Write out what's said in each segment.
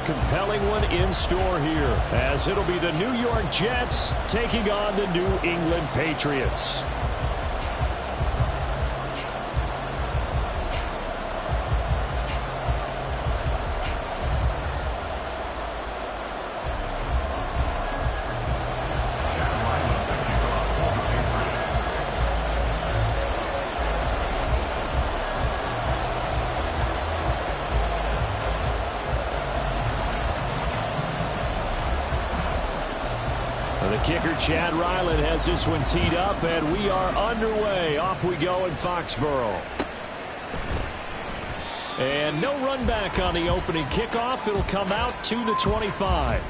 compelling one in store here, as it'll be the New York Jets taking on the New England Patriots. The kicker, Chad Ryland, has this one teed up, and we are underway. Off we go in Foxborough. And no run back on the opening kickoff. It'll come out to the 25.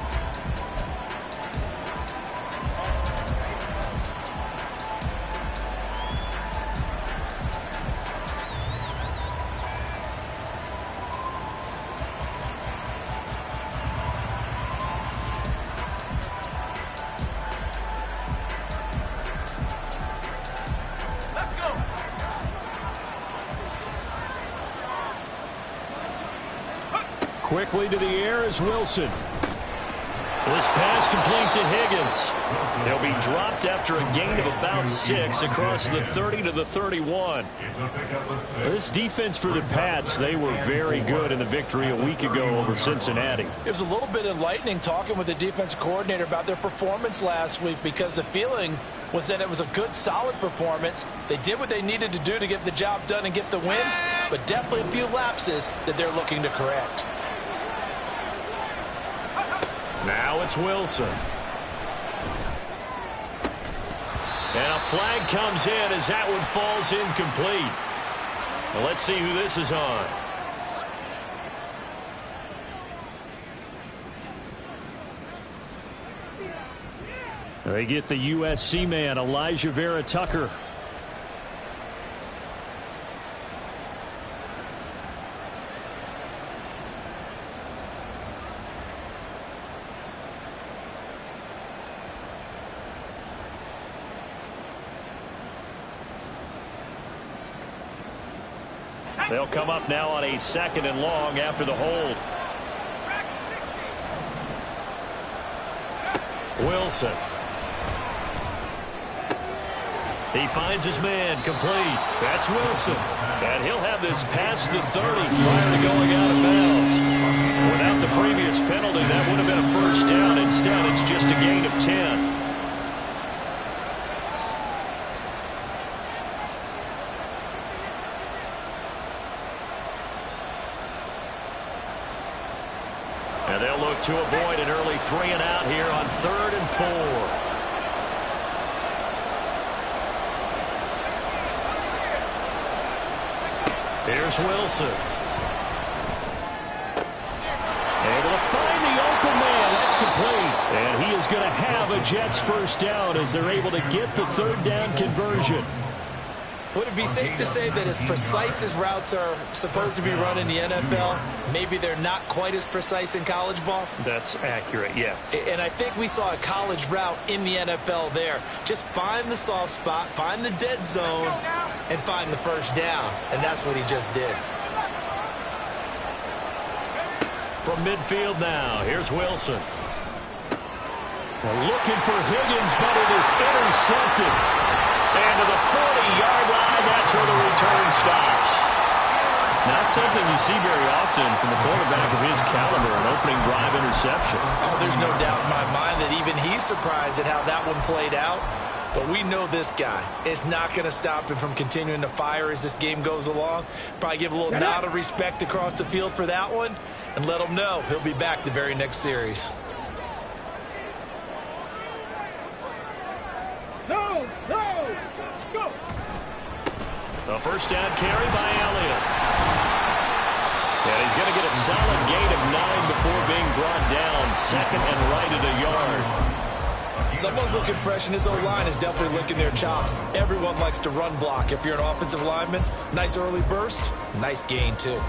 Quickly to the air is Wilson. This pass complete to Higgins. They'll be dropped after a gain of about 6 across the 30 to the 31. This defense for the Pats, they were very good in the victory a week ago over Cincinnati. It was a little bit enlightening talking with the defensive coordinator about their performance last week, because the feeling was that it was a good, solid performance. They did what they needed to do to get the job done and get the win, but definitely a few lapses that they're looking to correct. Now it's Wilson. And a flag comes in as that one falls incomplete. Well, let's see who this is on. They get the USC man, Elijah Vera Tucker. They'll come up now on a 2nd and long after the hold. Wilson. He finds his man, complete. That's Wilson. And he'll have this past the 30 prior to going out of bounds. Without the previous penalty, that would have been a first down. Instead, it's just a gain of 10. And they'll look to avoid an early 3 and out here on 3rd and 4. Here's Wilson. Able to find the open man. That's complete. And he is going to have a Jets first down as they're able to get the 3rd down conversion. Would it be safe to say that as precise as routes are supposed to be run in the NFL, maybe they're not quite as precise in college ball? That's accurate, yeah. And I think we saw a college route in the NFL there. Just find the soft spot, find the dead zone, and find the first down. And that's what he just did. From midfield now, here's Wilson. They're looking for Higgins, but it is intercepted. And to the 40-yard line, that's where the return stops. Not something you see very often from a quarterback of his caliber, an opening drive interception. Oh, there's no doubt in my mind that even he's surprised at how that one played out. But we know this guy is not going to stop him from continuing to fire as this game goes along. Probably give a little nod of respect across the field for that one and let him know he'll be back the very next series. Go! A first down carry by Elliott. And he's going to get a solid gain of 9 before being brought down. 2nd and right at a yard. Someone's looking fresh, and his O-line is definitely licking their chops. Everyone likes to run block. If you're an offensive lineman, nice early burst, nice gain too.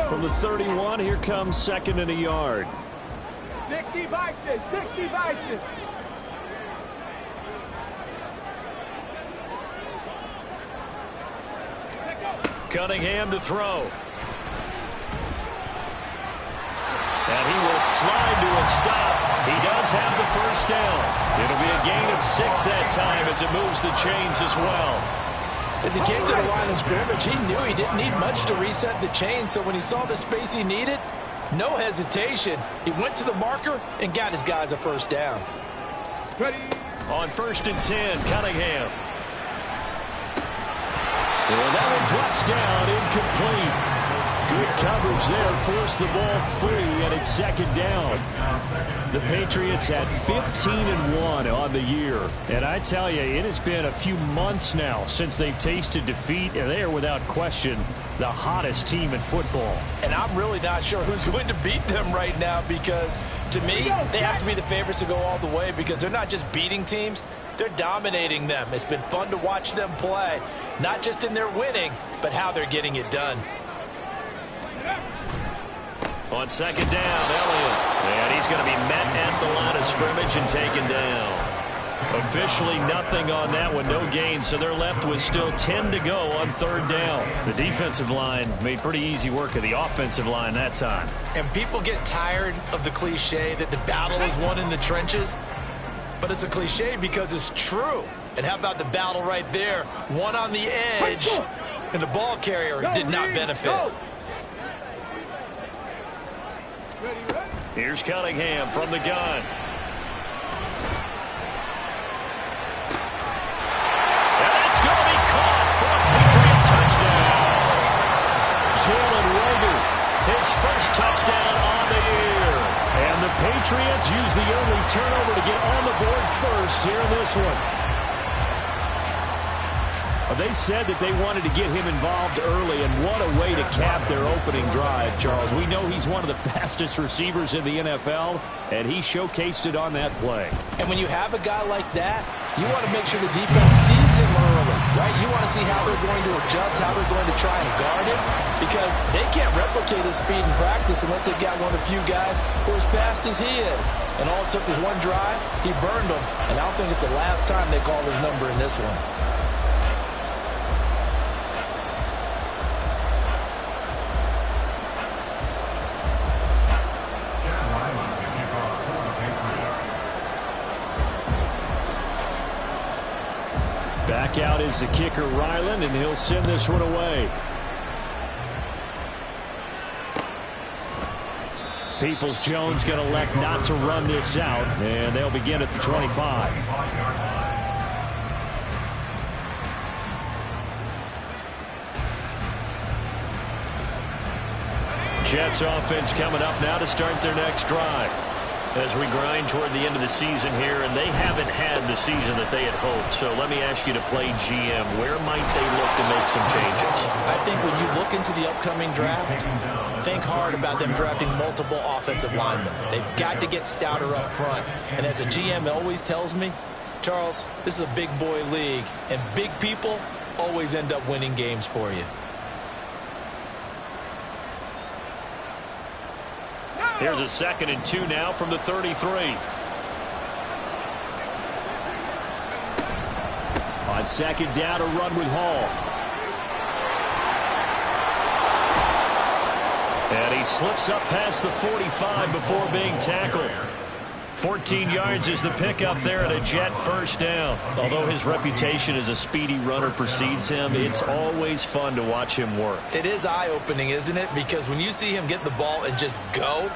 From the 31, here comes 2nd and a yard. 60 boxes, 60 boxes. Cunningham to throw. And he will slide to a stop. He does have the first down. It'll be a gain of 6 that time as it moves the chains as well. As he came to the line of scrimmage, he knew he didn't need much to reset the chain. So when he saw the space he needed, no hesitation. He went to the marker and got his guys a first down. On 1st and 10, Cunningham. And that one drops down, incomplete. Good coverage there, forced the ball free, and it's 2nd down. The Patriots at 15-1 on the year. And I tell you, it has been a few months now since they've tasted defeat, and they are without question the hottest team in football. And I'm really not sure who's going to beat them right now because, to me, they have to be the favorites to go all the way because they're not just beating teams, they're dominating them. It's been fun to watch them play, not just in their winning, but how they're getting it done. On 2nd down, Elliott. And he's going to be met at the line of scrimmage and taken down. Officially nothing on that one, no gain, so they're left with still 10 to go on 3rd down. The defensive line made pretty easy work of the offensive line that time. And people get tired of the cliche that the battle is won in the trenches, but it's a cliche because it's true. And how about the battle right there? One on the edge, and the ball carrier did not benefit. Here's Cunningham from the gun. And that's going to be caught for a Patriot touchdown. Jalen Reagor, his first touchdown on the year. And the Patriots use the early turnover to get on the board first here in this one. They said that they wanted to get him involved early, and what a way to cap their opening drive, Charles. We know he's one of the fastest receivers in the NFL, and he showcased it on that play. And when you have a guy like that, you want to make sure the defense sees him early, right? You want to see how they're going to adjust, how they're going to try and guard him, because they can't replicate his speed in practice unless they've got one of the few guys who are as fast as he is. And all it took was one drive, he burned them, and I don't think it's the last time they call his number in this one. Back out is the kicker, Ryland, and he'll send this one away. Peoples-Jones going to elect not to run this out, and they'll begin at the 25. Jets offense coming up now to start their next drive. As we grind toward the end of the season here, and they haven't had the season that they had hoped. So let me ask you to play GM. Where might they look to make some changes? I think when you look into the upcoming draft, think hard about them drafting multiple offensive linemen. They've got to get stouter up front. And as a GM always tells me, Charles, this is a big boy league, and big people always end up winning games for you. Here's a 2nd and 2 now from the 33. On 2nd down, a run with Hall. And he slips up past the 45 before being tackled. 14 yards is the pickup there at a Jet first down. Although his reputation as a speedy runner precedes him, it's always fun to watch him work. It is eye-opening, isn't it? Because when you see him get the ball and just go,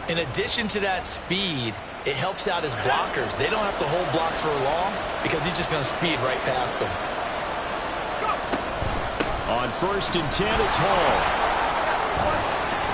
in addition to that speed, it helps out his blockers. They don't have to hold blocks for long because he's just going to speed right past them. On 1st and 10, it's Hall.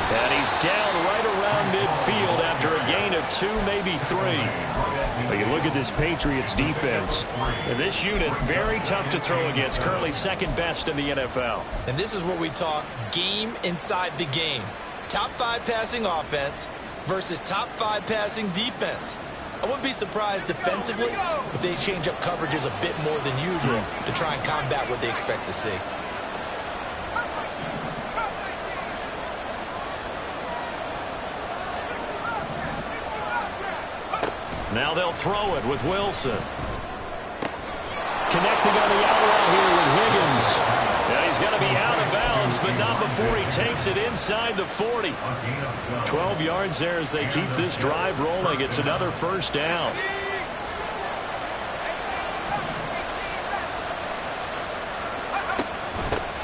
And he's down right around midfield after a gain of 2, maybe 3. But you look at this Patriots defense. And this unit, very tough to throw against. Currently 2nd best in the NFL. And this is where we talk game inside the game. Top 5 passing offense versus top 5 passing defense. I wouldn't be surprised defensively if they change up coverages a bit more than usual to try and combat what they expect to see. Now they'll throw it with Wilson. Connecting on the out route here with Higgins. And he's going to be out of bounds. but not before he takes it inside the 40. 12 yards there as they keep this drive rolling. It's another first down.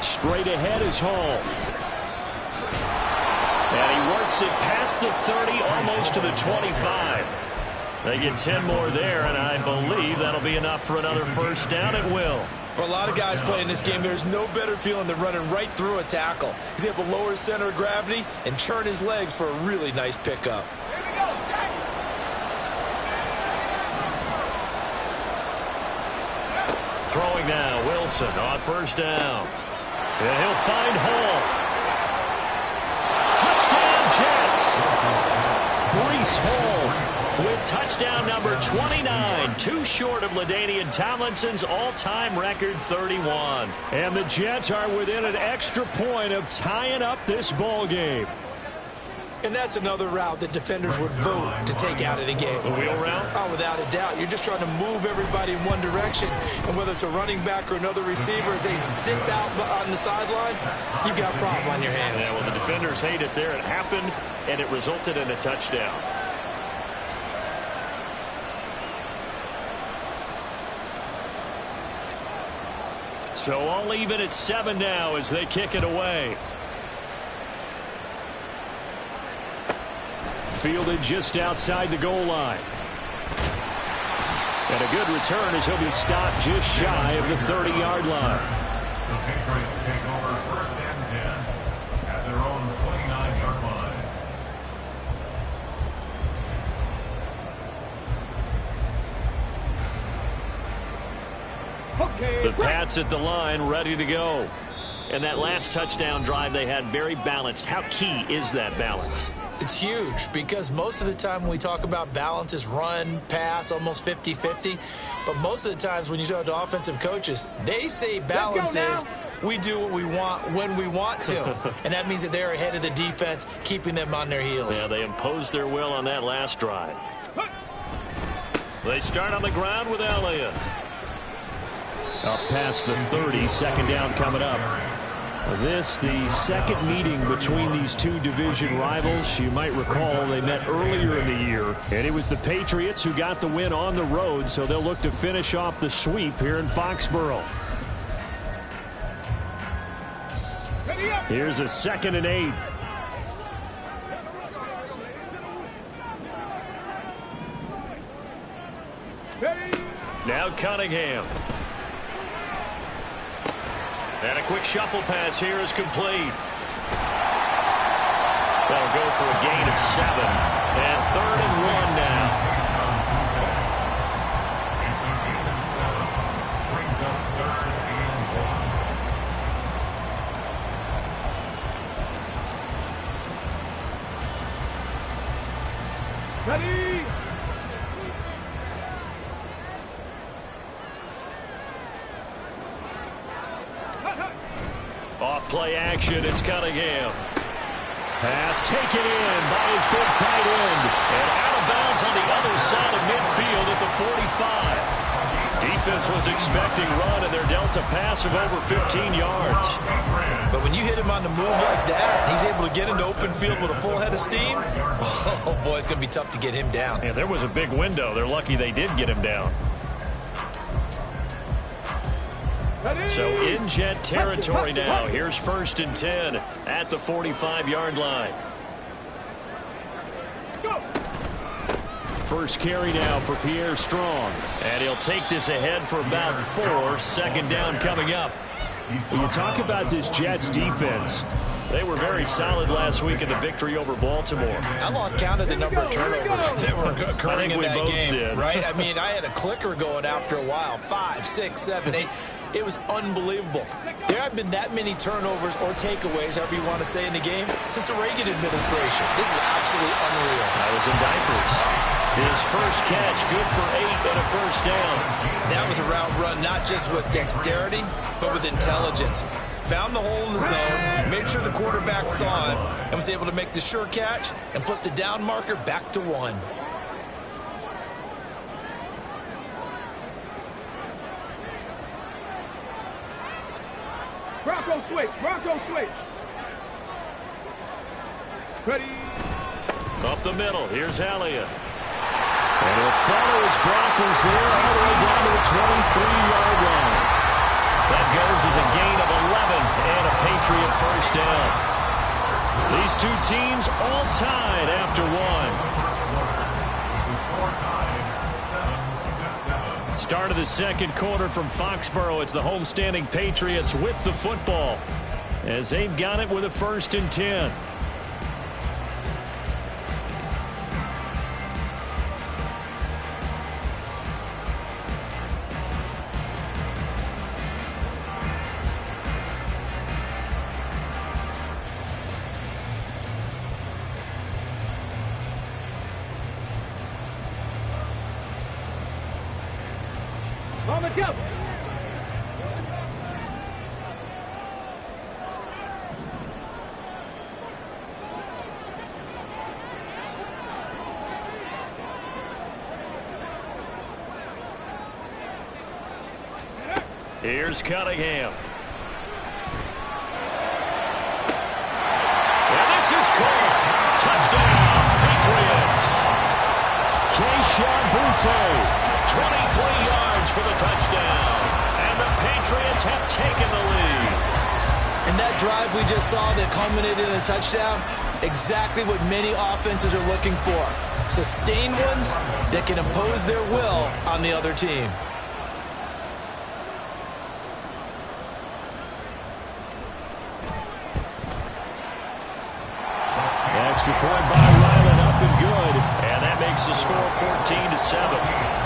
Straight ahead is Hall. And he works it past the 30, almost to the 25. They get 10 more there, and I believe that'll be enough for another first down at will. For a lot of guys playing this game, there's no better feeling than running right through a tackle. He's able to lower his center of gravity and churn his legs for a really nice pickup. Throwing now, Wilson on first down. And he'll find Hall. Touchdown, Jets. Breece Hall with touchdown number 29. Too short of LaDainian Tomlinson's all-time record 31. And the Jets are within an extra point of tying up this ball game. And that's another route that defenders would vote to take out of the game. The wheel route? Oh, without a doubt. You're just trying to move everybody in one direction. And whether it's a running back or another receiver, as they sit out on the sideline, you've got a problem on your hands. Yeah, well, the defenders hate it there. It happened, and it resulted in a touchdown. So all even at 7 now as they kick it away. Fielded just outside the goal line. And a good return as he'll be stopped just shy of the 30-yard line. The Patriots take over first and 10 at their own 29-yard line. Okay. The Pats at the line, ready to go. And that last touchdown drive they had very balanced. How key is that balance? It's huge because most of the time when we talk about balance is run, pass, almost 50-50. But most of the times when you talk to offensive coaches, they say balance is we do what we want when we want to. And that means that they're ahead of the defense, keeping them on their heels. Yeah, they imposed their will on that last drive. They start on the ground with Elliott. Up past the 30, second down coming up. This, the second meeting between these two division rivals. You might recall they met earlier in the year, and it was the Patriots who got the win on the road, so they'll look to finish off the sweep here in Foxborough. Here's a 2nd and 8. Now Cunningham. And a quick shuffle pass here is complete. That'll go for a gain of 7. And 3rd and 1 now. Brings up 3rd and 1. Ready. Off play action, it's Cunningham. Pass taken in by his big tight end. And out of bounds on the other side of midfield at the 45. Defense was expecting run, and they're dealt a pass of over 15 yards. But when you hit him on the move like that, he's able to get into open field with a full head of steam. Oh, boy, it's going to be tough to get him down. And there was a big window. They're lucky they did get him down. So in Jet territory now. Here's 1st and 10 at the 45-yard line. First carry now for Pierre Strong. And he'll take this ahead for about 4. 2nd down coming up. When you talk about this Jets defense, they were very solid last week in the victory over Baltimore. I lost count of the number of turnovers that were occurring in that game. Did. Right? I mean, I had a clicker going after a while. 5, 6, 7, 8. It was unbelievable. There haven't been that many turnovers or takeaways, however you want to say, in the game since the Reagan administration. This is absolutely unreal. I was in diapers. His first catch, good for 8 and a first down. That was a route run not just with dexterity, but with intelligence. Found the hole in the zone, made sure the quarterback saw him, and was able to make the sure catch and flip the down marker back to 1. Bronco switch. Bronco switch. Ready. Up the middle. Here's Elliott. And he'll follow his blockers there all the way down to the 23-yard line. That goes as a gain of 11 and a Patriot first down. These two teams all tied after one. Start of the second quarter from Foxborough. It's the homestanding Patriots with the football as they've got it with a 1st and 10. On the go. Here's Cunningham. And this is caught. Touchdown, Patriots. Keyshawn Boutte. 23 yards for the touchdown. And the Patriots have taken the lead. And that drive we just saw that culminated in a touchdown, exactly what many offenses are looking for. Sustained ones that can impose their will on the other team. Extra point by Ryland, up and good. And that makes the score 14-7.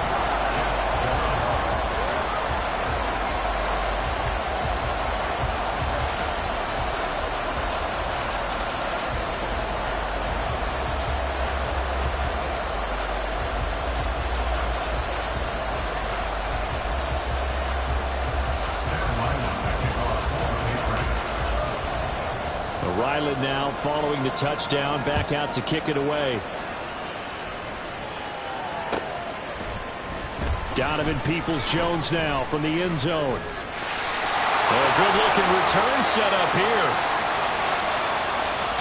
Ryland now following the touchdown, back out to kick it away. Donovan Peoples-Jones now from the end zone. A good-looking return set up here.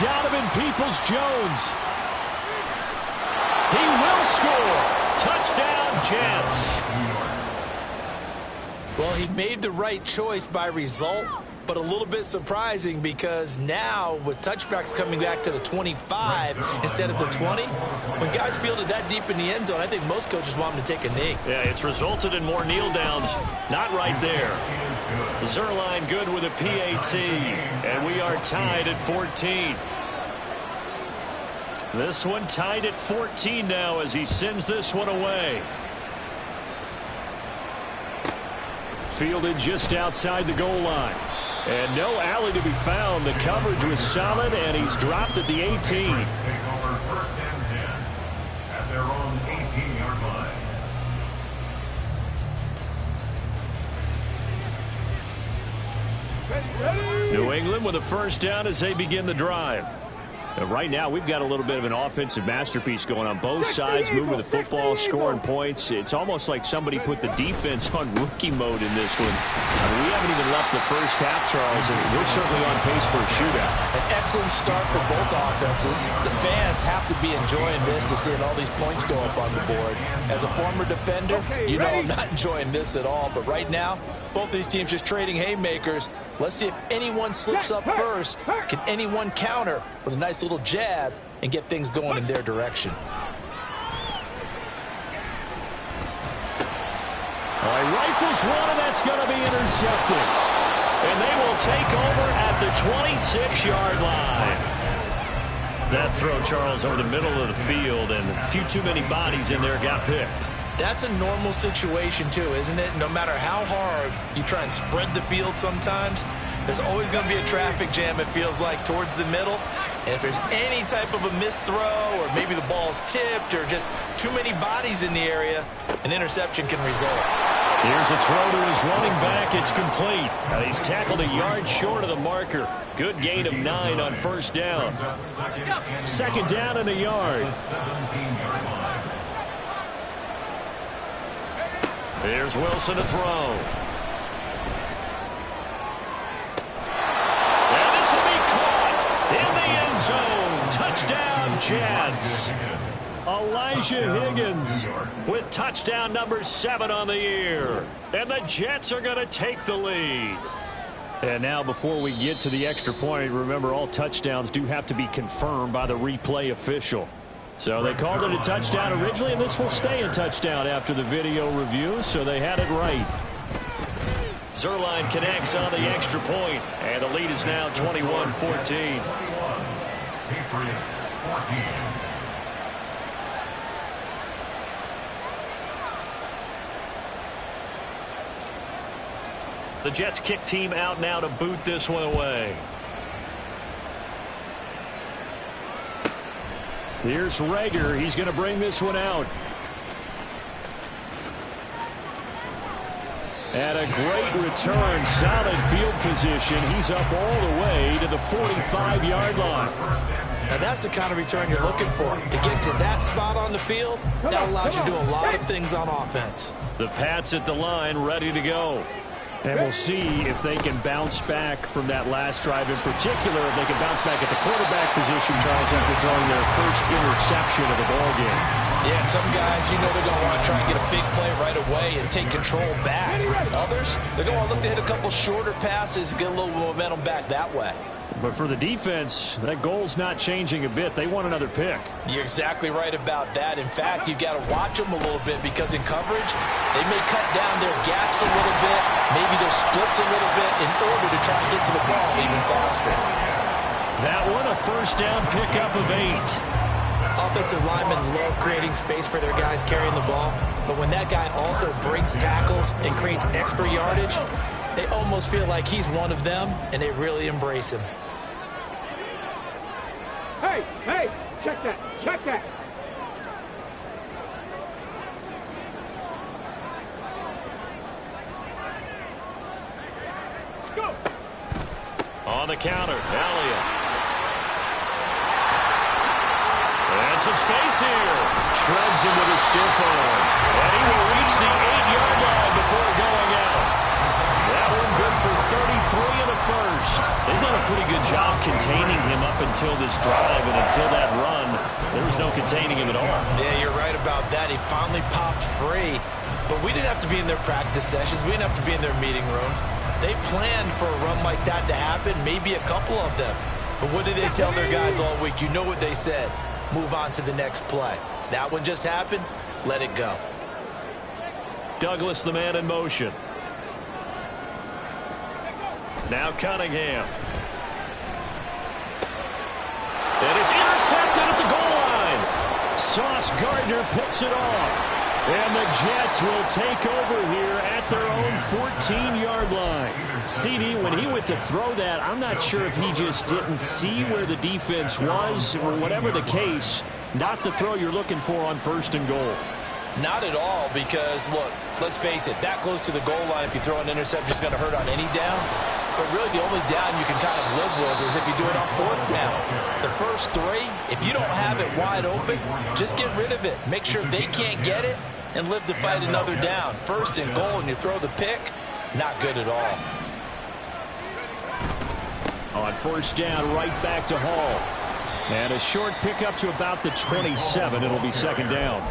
Donovan Peoples-Jones. He will score. Touchdown, Jets. Well, he made the right choice by result, but a little bit surprising because now with touchbacks coming back to the 25 instead of the 20, when guys field it that deep in the end zone, I think most coaches want them to take a knee. Yeah, it's resulted in more kneel downs. Not right there. Zerline good with a PAT, and we are tied at 14. This one tied at 14 now as he sends this one away. Fielded just outside the goal line. And no alley to be found. The coverage was solid, and he's dropped at the 18. Take over 1st and 10 at their own 18-yard line. New England with a 1st down as they begin the drive. Right now, we've got a little bit of an offensive masterpiece going on both sides, moving the football, scoring points. It's almost like somebody put the defense on rookie mode in this one. I mean, we haven't even left the first half, Charles, and we're certainly on pace for a shootout. An excellent start for both offenses. The fans have to be enjoying this to seeing all these points go up on the board. As a former defender, you know I'm not enjoying this at all. But right now, both these teams just trading haymakers. Let's see if anyone slips up first. Can anyone counter with a nice little jab and get things going in their direction? All right, rifles one, and that's going to be intercepted. And they will take over at the 26-yard line. That throw, Charles, over the middle of the field, and a few too many bodies in there got picked. That's a normal situation, too, isn't it? No matter how hard you try and spread the field sometimes, there's always going to be a traffic jam, it feels like, towards the middle. And if there's any type of a missed throw or maybe the ball's tipped or just too many bodies in the area, an interception can result. Here's a throw to his running back. It's complete. Now he's tackled a yard short of the marker. Good gain of 9 on 1st down. 2nd down and a yard. Here's Wilson to throw. And this will be caught in the end zone. Touchdown. Jets. Elijah Higgins with touchdown number 7 on the year. And the Jets are going to take the lead. And now before we get to the extra point, remember all touchdowns do have to be confirmed by the replay official. So they called it a touchdown originally, and this will stay a touchdown after the video review, so they had it right. Zerline connects on the extra point, and the lead is now 21-14. Patriots 14. The Jets kick team out now to boot this one away. Here's Rager. He's going to bring this one out. And a great return. Solid field position. He's up all the way to the 45-yard line. Now that's the kind of return you're looking for. To get to that spot on the field, that allows you to do a lot of things on offense. The Pats at the line, ready to go. And we'll see if they can bounce back from that last drive. In particular, if they can bounce back at the quarterback position, Charles, after throwing their first interception of the ball game. Yeah, some guys, you know, they're going to want to try and get a big play right away and take control back. Others, they're going to look to hit a couple shorter passes, get a little momentum back that way. But for the defense, that goal's not changing a bit. They want another pick. You're exactly right about that. In fact, you've got to watch them a little bit because in coverage, they may cut down their gaps a little bit, maybe their splits a little bit in order to try and get to the ball even faster. That one, a first down pickup of 8. Offensive linemen love creating space for their guys carrying the ball, but when that guy also breaks tackles and creates extra yardage, they almost feel like he's one of them, and they really embrace him. Hey, hey, check that, check that. Let's go. On the counter, Elliott. And some space here. Shrugs him with a stiff arm. And he will reach the 8-yard line before going out. That one good for 33 in the first. They've done a pretty good job containing him up until this drive, and until that run, there was no containing him at all. Yeah, you're right about that. He finally popped free, but we didn't have to be in their practice sessions. We didn't have to be in their meeting rooms. They planned for a run like that to happen, maybe a couple of them. But what did they tell their guys all week? You know what they said. Move on to the next play. That one just happened. Let it go. Douglas, the man in motion. Now Cunningham. And it's intercepted at the goal line. Sauce Gardner picks it off. And the Jets will take over here at their own 14-yard line. CD, when he went to throw that, I'm not sure if he just didn't see where the defense was, or whatever the case, not the throw you're looking for on 1st and goal. Not at all, because, look, let's face it, that close to the goal line, if you throw an interception, it's going to hurt on any down. But really, the only down you can kind of live with is if you do it on 4th down. The first 3, if you don't have it wide open, just get rid of it. Make sure they can't get it and live to fight another down. 1st and goal, and you throw the pick, not good at all. On 1st down, right back to Hall. And a short pickup to about the 27. It'll be 2nd down.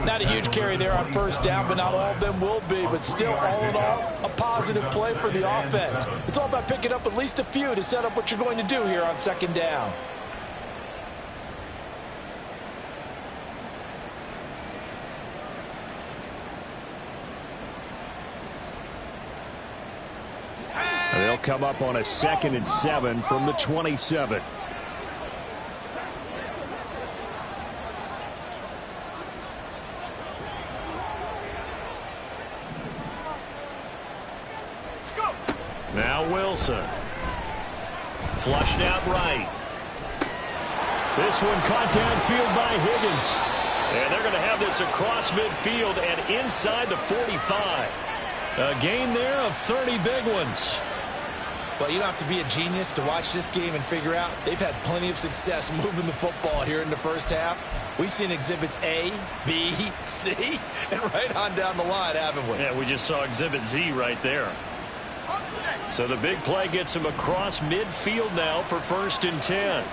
Not a huge carry there on 1st down, but not all of them will be. But still, all in all, a positive play for the offense. It's all about picking up at least a few to set up what you're going to do here on 2nd down. They'll come up on a 2nd and 7 from the 27. Now Wilson. Flushed out right. This one caught downfield by Higgins. And they're going to have this across midfield and inside the 45. A gain there of 30 big ones. Well, you don't have to be a genius to watch this game and figure out they've had plenty of success moving the football here in the first half. We've seen exhibits A, B, C, and right on down the line, haven't we? Yeah, we just saw exhibit Z right there. So the big play gets him across midfield now for 1st and 10.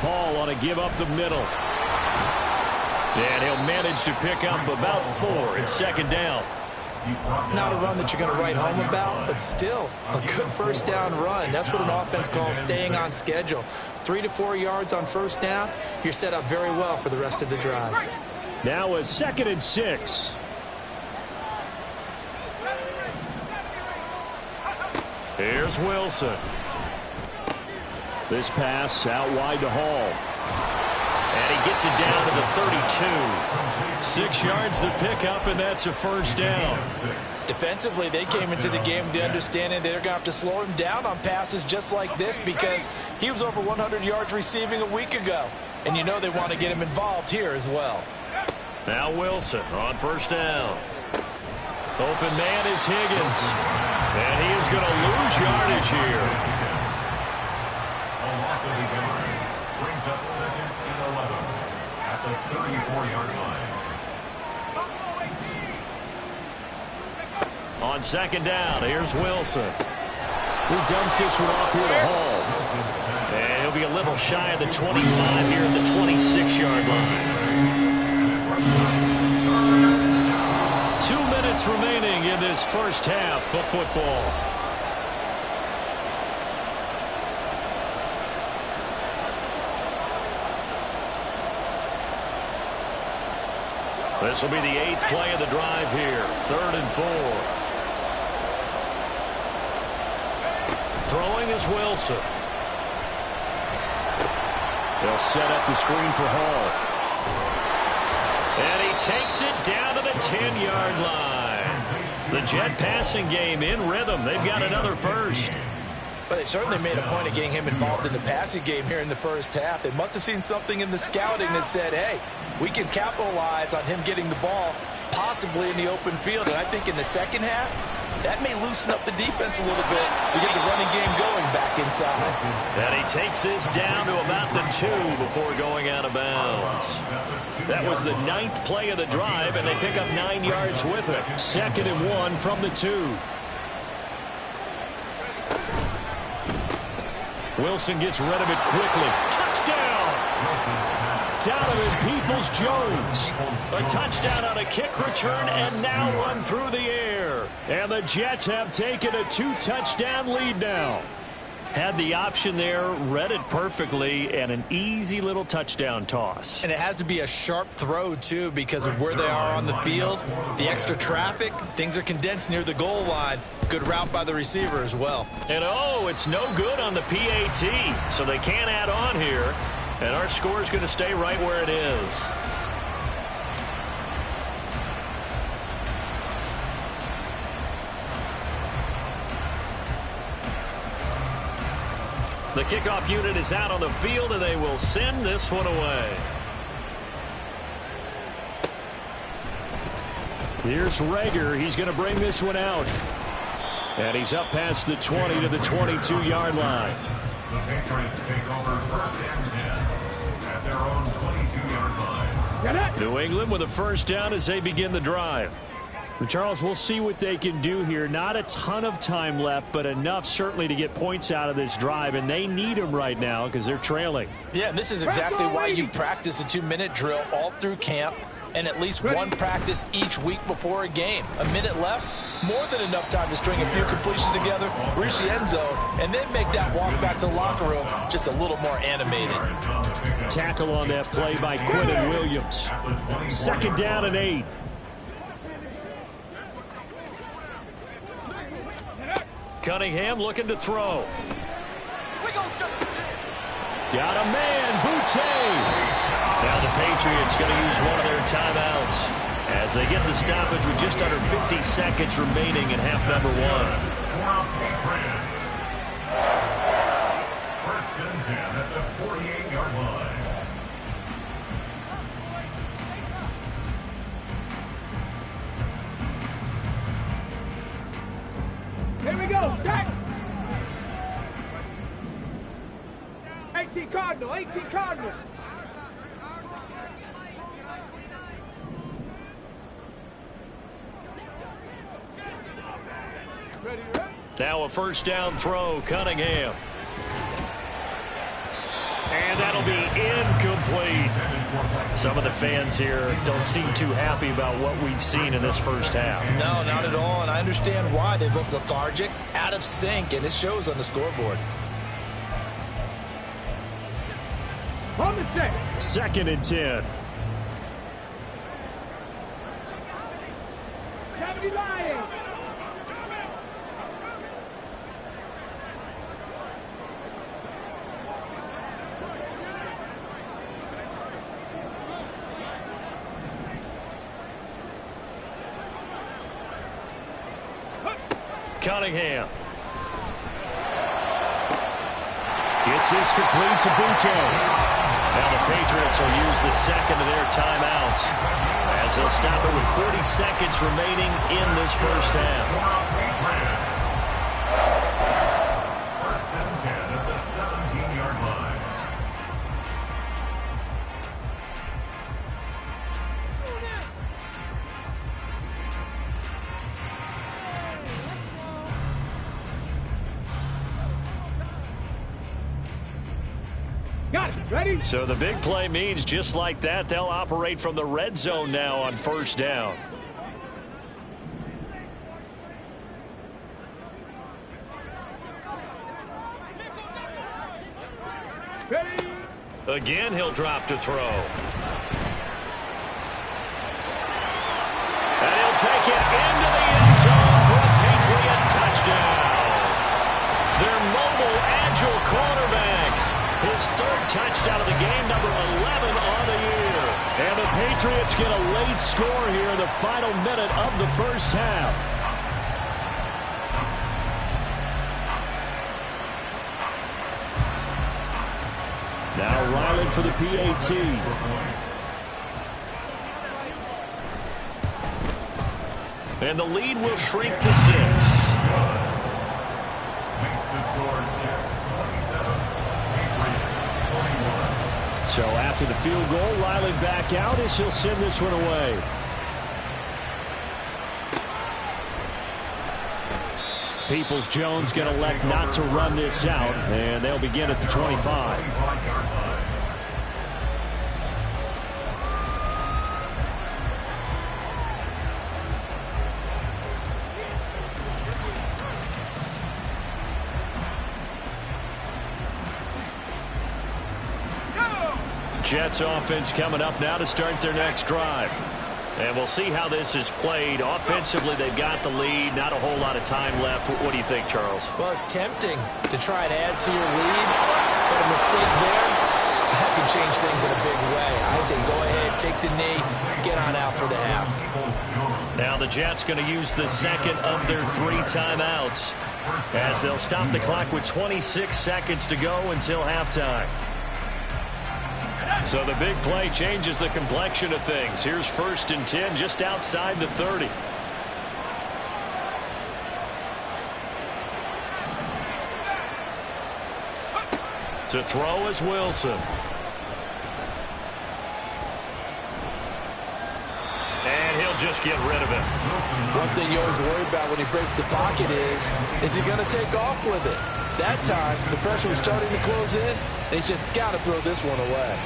call on a give up the middle. And he'll manage to pick up about 4. It's second down. Not a run that you're going to write home about, but still a good first down run. That's what an offense calls staying on schedule. 3 to 4 yards on first down. You're set up very well for the rest of the drive. Now a 2nd and 6. Here's Wilson. This pass out wide to Hall. And he gets it down to the 32. 6 yards the pickup, and that's a first down. Defensively, they came into the game with the understanding they're going to have to slow him down on passes just like this because he was over 100 yards receiving a week ago. And you know they want to get him involved here as well. Now Wilson on first down. Open man is Higgins. And he is going to lose yardage here. A loss of the yard brings up 2nd and 11 at the 34-yard line. On second down, here's Wilson. He dumps this one off here to Hall. And he'll be a little shy of the 25 here at the 26-yard line. 2 minutes remaining in this first half of football. This will be the 8th play of the drive here. 3rd and 4. Throwing is Wilson. They'll set up the screen for Hall. And he takes it down to the 10-yard line. The Jet passing game in rhythm. They've got another first. But they certainly made a point of getting him involved in the passing game here in the first half. They must have seen something in the scouting that said, hey, we can capitalize on him getting the ball possibly in the open field. And I think in the second half, that may loosen up the defense a little bit to get the running game going back inside. And he takes this down to about the 2 before going out of bounds. That was the 9th play of the drive, and they pick up 9 yards with it. 2nd and 1 from the 2. Wilson gets rid of it quickly. Touchdown! Donovan Peoples-Jones. A touchdown on a kick return and now run through the air. And the Jets have taken a 2-touchdown lead now. Had the option there, read it perfectly, and an easy little touchdown toss. And it has to be a sharp throw, too, because of where they are on the field. The extra traffic, things are condensed near the goal line. Good route by the receiver as well. And, oh, it's no good on the PAT, so they can't add on here. And our score is going to stay right where it is. The kickoff unit is out on the field, and they will send this one away. Here's Rager. He's going to bring this one out. And he's up past the 20 to the 22-yard line. The Patriots take over 1st and 10 at their own 22-yard line. New England with a first down as they begin the drive. But Charles, we'll see what they can do here. Not a ton of time left, but enough certainly to get points out of this drive, and they need them right now because they're trailing. Yeah, and this is exactly why you practice a 2-minute drill all through camp and at least one practice each week before a game. A minute left, more than enough time to string a few completions together, reach the end zone, and then make that walk back to the locker room just a little more animated. Tackle on that play by Quinnen Williams. 2nd down and 8. Cunningham looking to throw. Got a man, Boutte. Now the Patriots going to use one of their timeouts as they get the stoppage with just under 50 seconds remaining in half number 1. 1st and 10 at the 48-yard line. Here we go, set! 18 Cardinal, 18 Cardinal. Ready, ready? Now a first down throw, Cunningham. And that'll be incomplete. Some of the fans here don't seem too happy about what we've seen in this first half. No, not at all, and I understand why. They look lethargic, out of sync, and it shows on the scoreboard. On the set. 2nd and 10. 70 Lions. Cunningham. Gets this complete to Buto. Now the Patriots will use the second of their timeouts as they'll stop it with 40 seconds remaining in this first half. First and 10 at the 17-yard line. Got it. Ready? So the big play means just like that, they'll operate from the red zone now on first down. Ready? Again, he'll drop to throw. And he'll take it into the end zone for a Patriot touchdown. Their mobile, agile quarterback. His 3rd touchdown of the game, number 11 on the year. And the Patriots get a late score here in the final minute of the first half. Now Ryland for the PAT. And the lead will shrink to 6. Makes the score Jets 27, Patriots 21. So after the field goal, Ryland back out as he'll send this one away. Peoples-Jones going to elect not to run this out, and they'll begin at the 25. Jets offense coming up now to start their next drive. And we'll see how this is played. Offensively, they've got the lead. Not a whole lot of time left. What do you think, Charles? Well, it's tempting to try and add to your lead, but a mistake there, that can change things in a big way. I say go ahead, take the knee, get on out for the half. Now the Jets going to use the second of their 3 timeouts as they'll stop the clock with 26 seconds to go until halftime. So the big play changes the complexion of things. Here's 1st and 10 just outside the 30. To throw is Wilson. And he'll just get rid of it. One thing you always worry about when he breaks the pocket is he going to take off with it? That time, the pressure was starting to close in. They just got to throw this one away.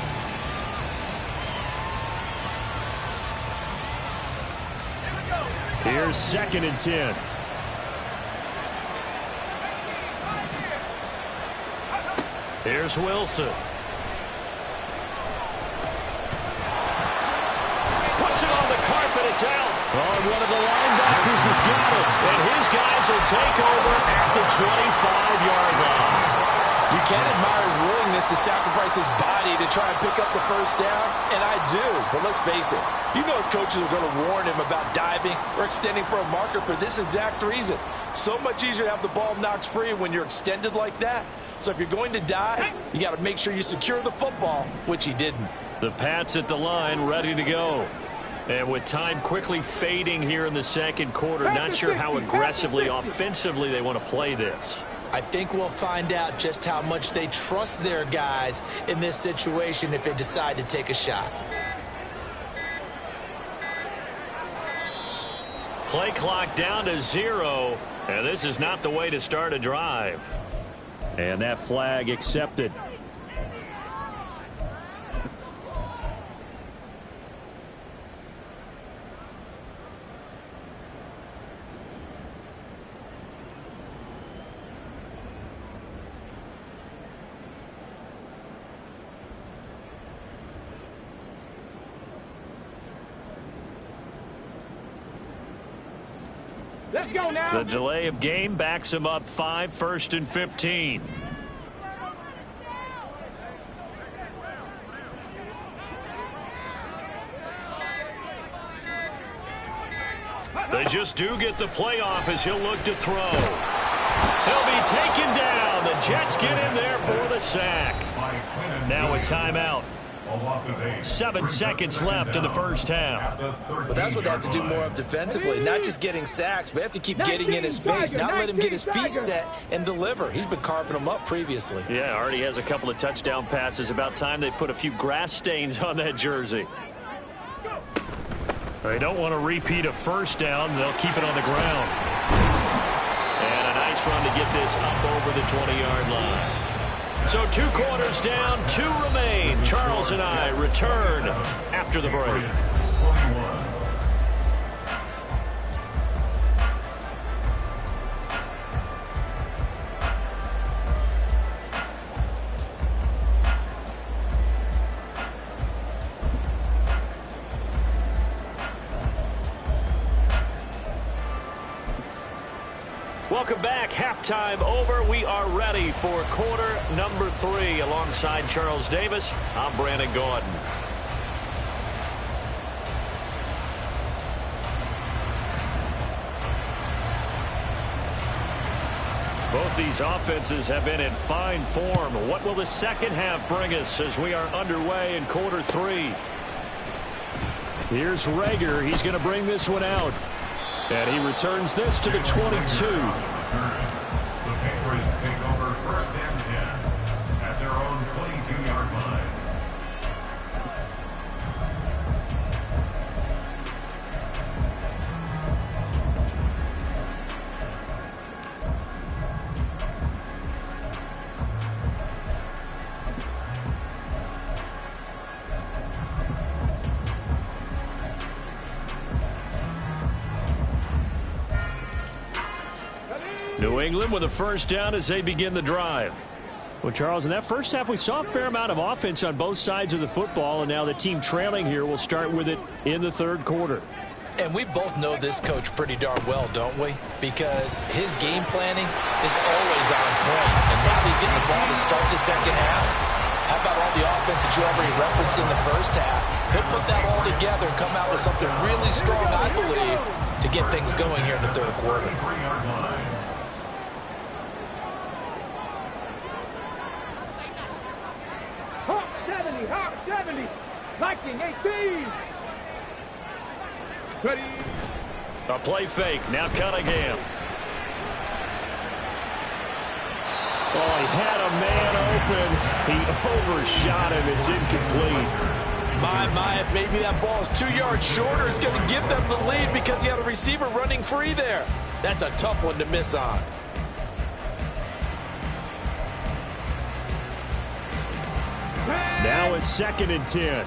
Here's 2nd and 10. Here's Wilson. Puts it on the carpet. It's out. Oh, one of the linebackers has got it. And his guys will take over at the 25-yard line. You can admire his willingness to sacrifice his body to try and pick up the first down, and I do. But let's face it, you know his coaches are going to warn him about diving or extending for a marker for this exact reason. So much easier to have the ball knocked free when you're extended like that. So if you're going to dive, you got to make sure you secure the football, which he didn't. The Pats at the line, ready to go. And with time quickly fading here in the second quarter, not sure how aggressively, offensively they want to play this. I think we'll find out just how much they trust their guys in this situation if they decide to take a shot. Play clock down to 0, and this is not the way to start a drive. And that flag accepted. Let's go now. The delay of game backs him up 5, 1st and 15. They just do get the play off as he'll look to throw. He'll be taken down. The Jets get in there for the sack. Now a timeout. 7 seconds left in the first half. But that's what they have to do more of defensively, not just getting sacks, but they have to keep getting in his face, not let him get his feet set and deliver. He's been carving them up previously. Yeah, already has a couple of touchdown passes. About time they put a few grass stains on that jersey. They don't want to repeat a first down. They'll keep it on the ground. And a nice run to get this up over the 20-yard line. So 2 quarters down, 2 remain. Charles and I return after the break. Welcome back. Halftime over. We are ready for quarter number 3. Alongside Charles Davis, I'm Brandon Gordon. Both these offenses have been in fine form. What will the second half bring us as we are underway in quarter 3? Here's Rager. He's going to bring this one out. And he returns this to the 22. The Patriots take over 1st and 10 at their own 22-yard line. New England with a first down as they begin the drive. Well, Charles, in that first half, we saw a fair amount of offense on both sides of the football, and now the team trailing here will start with it in the 3rd quarter. And we both know this coach pretty darn well, don't we? Because his game planning is always on point. And now he's getting the ball to start the second half. How about all the offense that you already referenced in the first half? He'll put that all together and come out with something really strong, I believe, to get things going here in the 3rd quarter. Hawk 70, Hawk 70. Viking 18. Ready. A play fake. Now Cunningham. Oh, he had a man open. He overshot him. It's incomplete. My, if maybe that ball is 2 yards shorter, it's going to give them the lead because he had a receiver running free there. That's a tough one to miss on. Now it's 2nd and 10.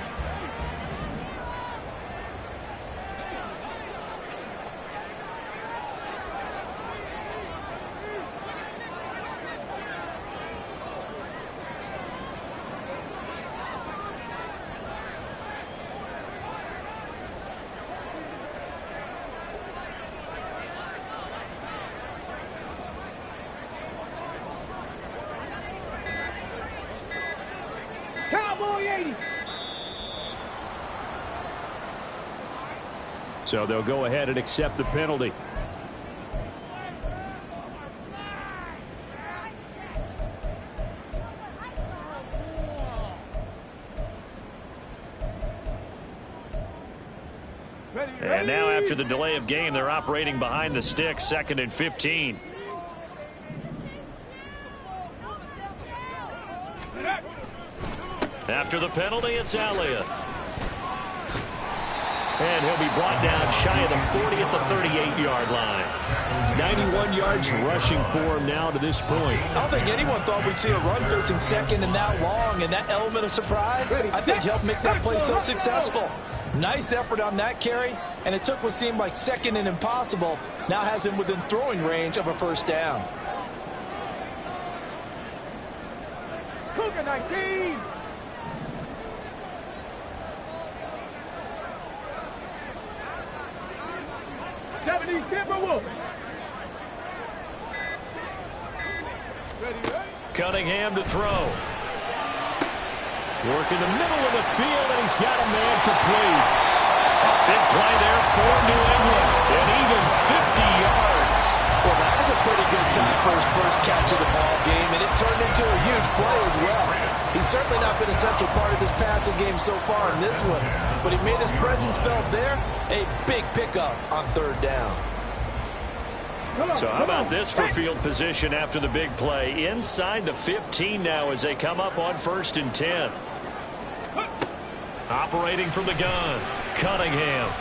Cowboy 80. So they'll go ahead and accept the penalty. And now after the delay of game, they're operating behind the sticks, 2nd and 15. After the penalty, it's Elliott. And he'll be brought down shy of the 40 at the 38-yard line. 91 yards rushing for him now to this point. I don't think anyone thought we'd see a run facing second and that long, and that element of surprise, I think, helped make that play so successful. Nice effort on that carry, and it took what seemed like second and impossible, now has him within throwing range of a first down. Cougar 19. Timberwolves. Cunningham to throw. Working the middle of the field, and he's got a man complete. Big play there for New England, and even 50 yards. Well, that was a pretty good time for his first catch of the ball game, and it turned into a huge play as well. He's certainly not been a central part of this passing game so far in this one, but he made his presence felt there. A big pickup on third down. So how about this for field position after the big play? Inside the 15 now as they come up on 1st and 10. Operating from the gun, Cunningham.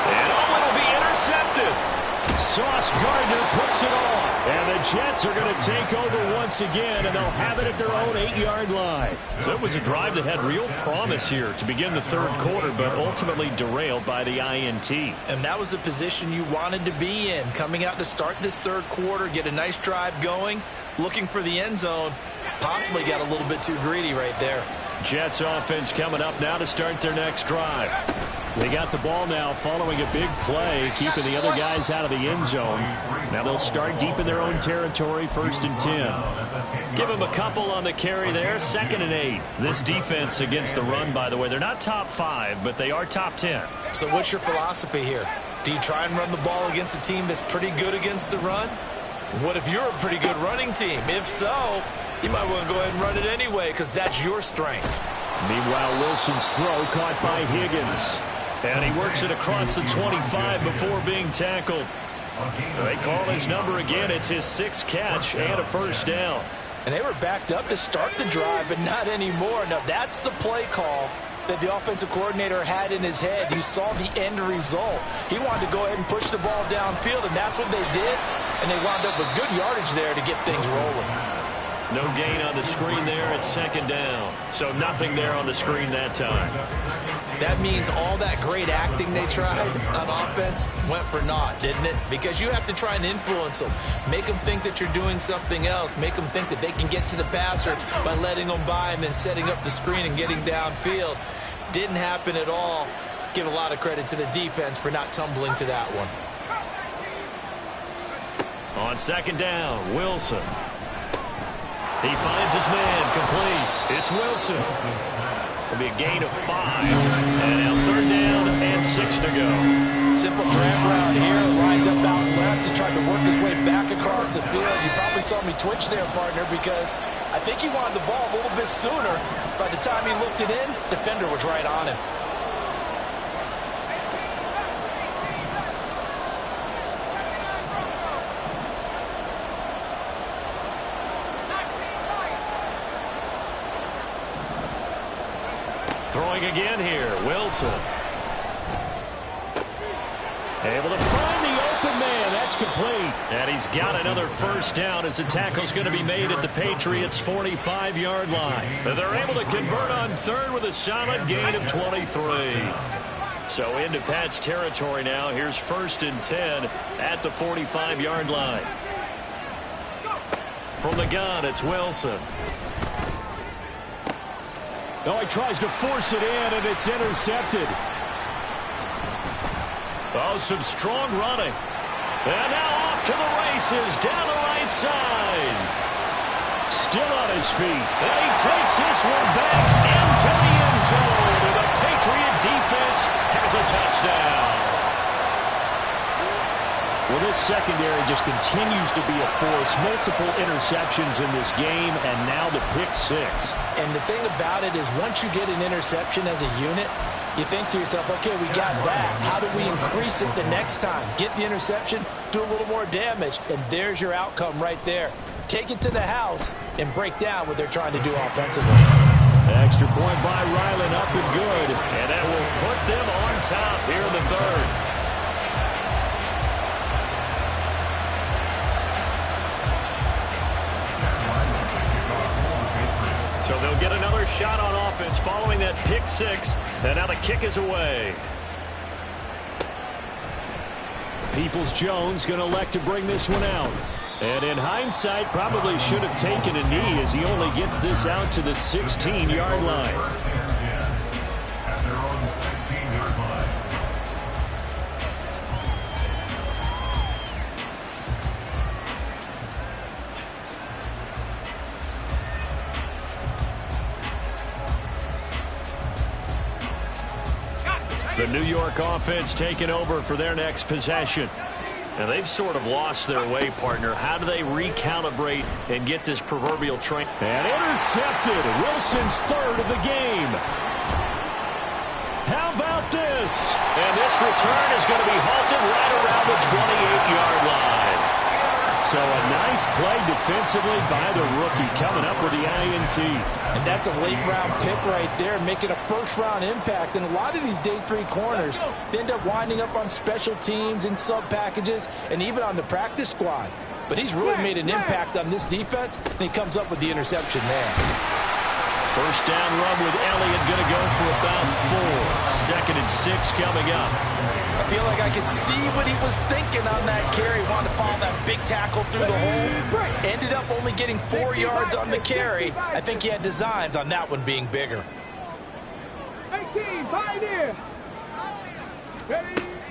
And it'll be intercepted. Sauce Gardner puts it off. And the Jets are going to take over once again, and they'll have it at their own 8-yard line. So it was a drive that had real promise here to begin the third quarter, but ultimately derailed by the INT. And that was the position you wanted to be in. Coming out to start this third quarter, get a nice drive going, looking for the end zone. Possibly got a little bit too greedy right there. Jets offense coming up now to start their next drive. They got the ball now following a big play, keeping the other guys out of the end zone. Now they'll start deep in their own territory, 1st and 10. Give them a couple on the carry there, 2nd and 8. This defense against the run, by the way, they're not top 5, but they are top 10. So what's your philosophy here? Do you try and run the ball against a team that's pretty good against the run? What if you're a pretty good running team? If so, you might want to go ahead and run it anyway because that's your strength. Meanwhile, Wilson's throw caught by Higgins. And he works it across the 25 before being tackled. They call his number again. It's his 6th catch and a first down. And they were backed up to start the drive, but not anymore. Now, that's the play call that the offensive coordinator had in his head. You saw the end result. He wanted to go ahead and push the ball downfield, and that's what they did. And they wound up with good yardage there to get things rolling. No gain on the screen there at 2nd down. So nothing there on the screen that time. That means all that great acting they tried on offense went for naught, didn't it? Because you have to try and influence them. Make them think that you're doing something else. Make them think that they can get to the passer by letting them by and then setting up the screen and getting downfield. Didn't happen at all. Give a lot of credit to the defense for not tumbling to that one. On 2nd down, Wilson. He finds his man complete. It's Wilson. It'll be a gain of 5. And now 3rd down and 6 to go. Simple drag route here. Lined up out left. He tried to work his way back across the field. You probably saw me twitch there, partner, because I think he wanted the ball a little bit sooner. By the time he looked it in, defender was right on him. Throwing again here, Wilson. Able to find the open man. That's complete. And he's got another first down as the tackle's going to be made at the Patriots' 45-yard line. But they're able to convert on 3rd with a solid gain of 23. So into Pat's territory now. Here's 1st and 10 at the 45-yard line. From the gun, it's Wilson. Oh, he tries to force it in, and it's intercepted. Oh, some strong running. And now off to the races, down the right side. Still on his feet. And he takes this one back into the end zone. And the Patriot defense has a touchdown. Well, this secondary just continues to be a force. Multiple interceptions in this game, and now the pick 6. And the thing about it is once you get an interception as a unit, you think to yourself, okay, we got that. How do we increase it the next time? Get the interception, do a little more damage, and there's your outcome right there. Take it to the house and break down what they're trying to do offensively. Extra point by Ryland, up and good. And that will put them on top here in the 3rd. So they'll get another shot on offense following that pick 6. And now the kick is away. Peoples-Jones going to elect to bring this one out. And in hindsight, probably should have taken a knee as he only gets this out to the 16-yard line. At their own 16-yard line. New York offense taking over for their next possession. Now, they've sort of lost their way, partner. How do they recalibrate and get this proverbial train? And intercepted. Wilson's third of the game. How about this? And this return is going to be halted right around the 28-yard line. So a nice play defensively by the rookie, coming up with the INT. And that's a late-round pick right there, making a first-round impact. And a lot of these day 3 corners, they end up winding up on special teams and sub-packages and even on the practice squad. But he's really made an impact on this defense, and he comes up with the interception there. First down run with Elliott, going to go for about 4. 2nd and 6 coming up. I feel like I could see what he was thinking on that carry. Wanted to follow that big tackle through the hole. Ended up only getting 4 yards on the carry. I think he had designs on that one being bigger. 18, pioneer.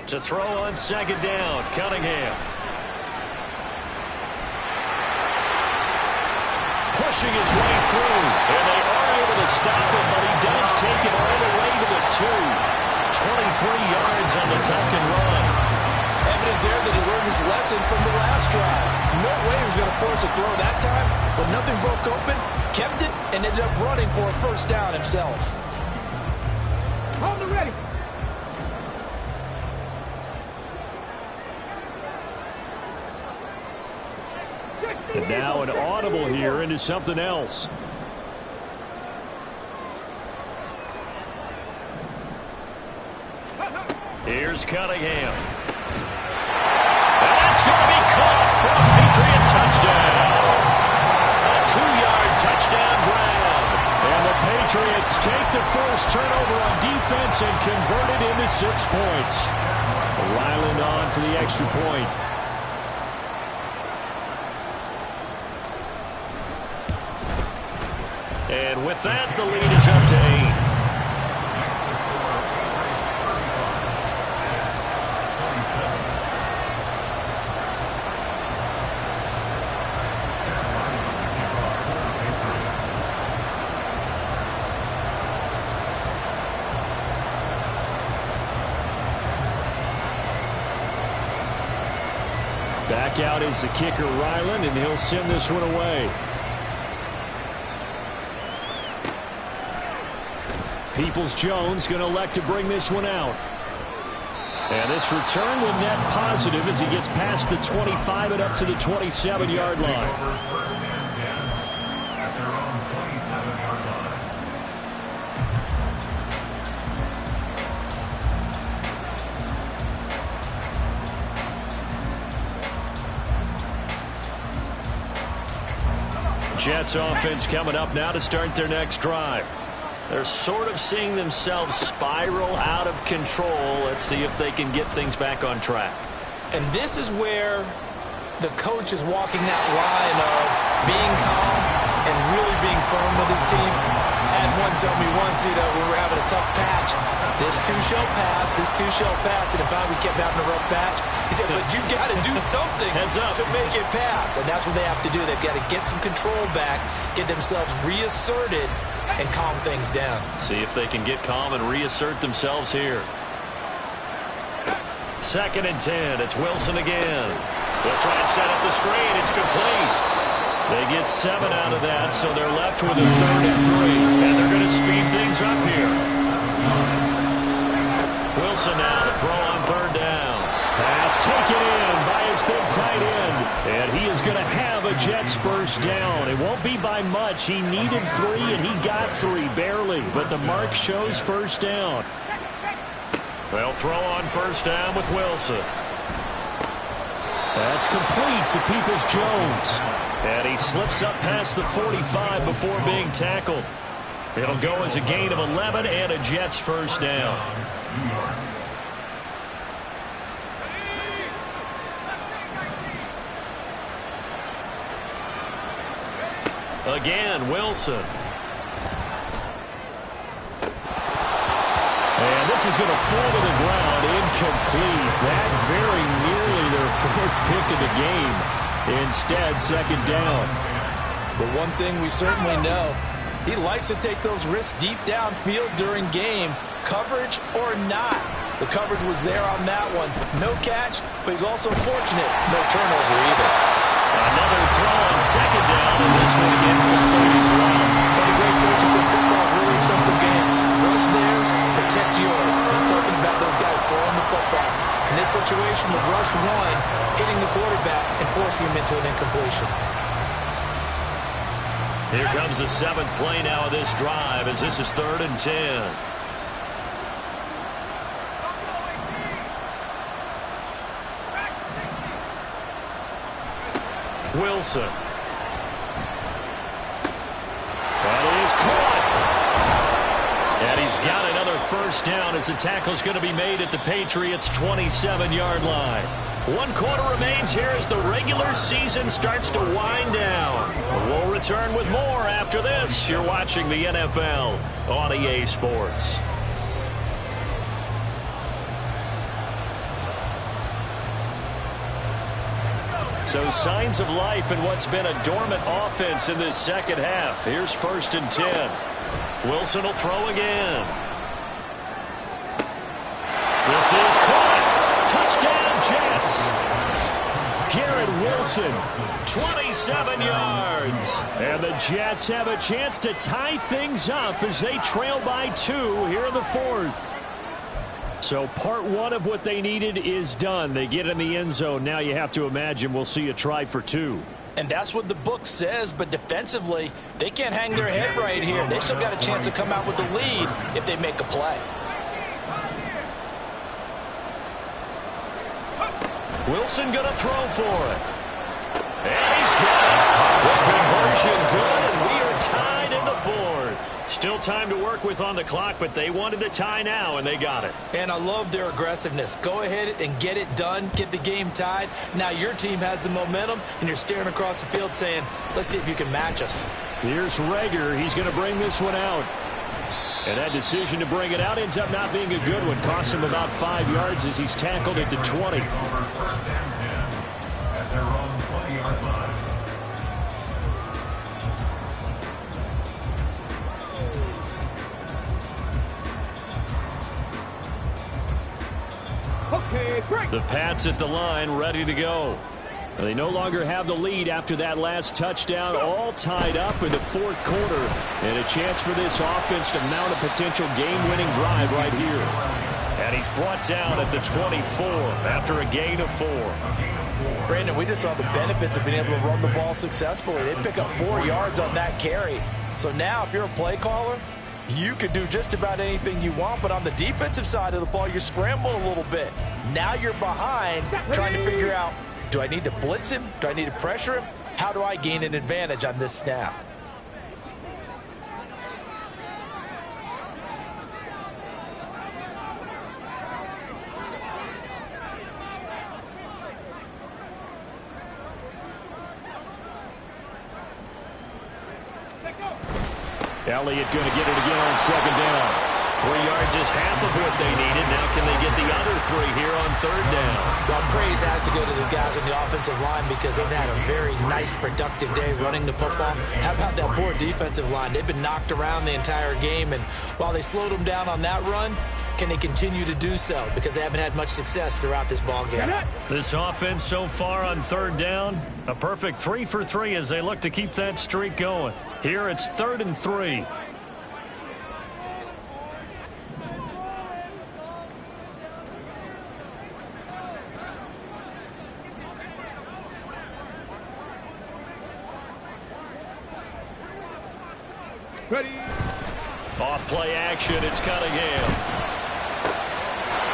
To throw on 2nd down, Cunningham. Pushing his way through, and they are able to stop him, but he does take it all the way to the 2. 23 yards on the tuck and run. Evident there that he learned his lesson from the last drive. No way he was going to force a throw that time. When nothing broke open, kept it, and ended up running for a first down himself. Hold it ready. And now an audible here into something else. Here's Cunningham. And that's going to be caught for a Patriot touchdown. A 2-yard touchdown grab. And the Patriots take the first turnover on defense and convert it into 6 points. Ryland on for the extra point. And with that, the lead is up to 8. Back out is the kicker, Ryland, and he'll send this one away. Peoples-Jones going to elect to bring this one out. And this return will net positive as he gets past the 25 and up to the 27-yard line. Jets offense coming up now to start their next drive. They're sort of seeing themselves spiral out of control. Let's see if they can get things back on track. And this is where the coach is walking that line of being calm and really being firm with his team. Had one tell me once, when we were having a tough patch, this too shall pass, this too shall pass. And if we kept having a rough patch, he said, but you got to do something to make it pass. And that's what they have to do. They've got to get some control back, get themselves reasserted, and calm things down. See if they can get calm and reassert themselves here. 2nd and 10. It's Wilson again. They'll try and set up the screen. It's complete. They get 7 out of that, so they're left with a 3rd and 3. And they're going to speed things up here. Wilson now to throw on 3rd down. Pass taken in by his big tight end. And he is going to have a Jets first down. It won't be by much. He needed 3, and he got 3, barely. But the mark shows first down. They'll throw on 1st down with Wilson. That's complete to Peoples-Jones. And he slips up past the 45 before being tackled. It'll go as a gain of 11 and a Jets first down. Again, Wilson. And this is going to fall to the ground, incomplete. That very nearly their 4th pick of the game. Instead, 2nd down. But one thing we certainly know, he likes to take those risks deep downfield during games, coverage or not. The coverage was there on that one. No catch, but he's also fortunate. No turnover either. Another throw on second down, and this one again complete as well. One of the great coaches in football is really a simple game. Rush theirs, protect yours. He's talking about those guys throwing the football. In this situation, the rush one, hitting the quarterback and forcing him into an incompletion. Here comes the 7th play now of this drive as this is 3rd and 10. Wilson. That is caught. And he's got another first down as the tackle's going to be made at the Patriots' 27-yard line. 1 quarter remains here as the regular season starts to wind down. We'll return with more after this. You're watching the NFL on EA Sports. So signs of life in what's been a dormant offense in this second half. Here's 1st and 10. Wilson will throw again. This is caught. Touchdown Jets. Garrett Wilson, 27 yards. And the Jets have a chance to tie things up as they trail by 2 here in the 4th. So part 1 of what they needed is done. They get in the end zone. Now you have to imagine we'll see a try for 2. And that's what the book says, but defensively, they can't hang their head right here. They've still got a chance to come out with the lead if they make a play. Wilson going to throw for it. And he's got it. The conversion good, and we are tied in the 4th. Still time to work with on the clock, but they wanted the tie now, and they got it. And I love their aggressiveness. Go ahead and get it done. Get the game tied. Now your team has the momentum, and you're staring across the field saying, let's see if you can match us. Here's Rager. He's going to bring this one out. And that decision to bring it out ends up not being a good one. Costs him about 5 yards as he's tackled at the 20. First and 10 at their own 20-yard line. Okay, break. The Pats at the line, ready to go. They no longer have the lead after that last touchdown, all tied up in the 4th quarter. And a chance for this offense to mount a potential game-winning drive right here. And he's brought down at the 24 after a gain of 4. Brandon, we just saw the benefits of being able to run the ball successfully. They pick up 4 yards on that carry. So now if you're a play caller, you can do just about anything you want, but on the defensive side of the ball, you're scrambling a little bit. Now you're behind trying to figure out, do I need to blitz him? Do I need to pressure him? How do I gain an advantage on this snap? Elliott going to get it again on 2nd down. 3 yards is half of what they needed. Now can they get the other 3 here on 3rd down? Well, praise has to go to the guys on the offensive line because they've had a very nice, productive day running the football. How about that poor defensive line? They've been knocked around the entire game, and while they slowed them down on that run, can they continue to do so? Because they haven't had much success throughout this ball game. This offense so far on 3rd down, a perfect 3 for 3 as they look to keep that streak going. Here it's 3rd and 3. Ready. Off play action, it's Cunningham.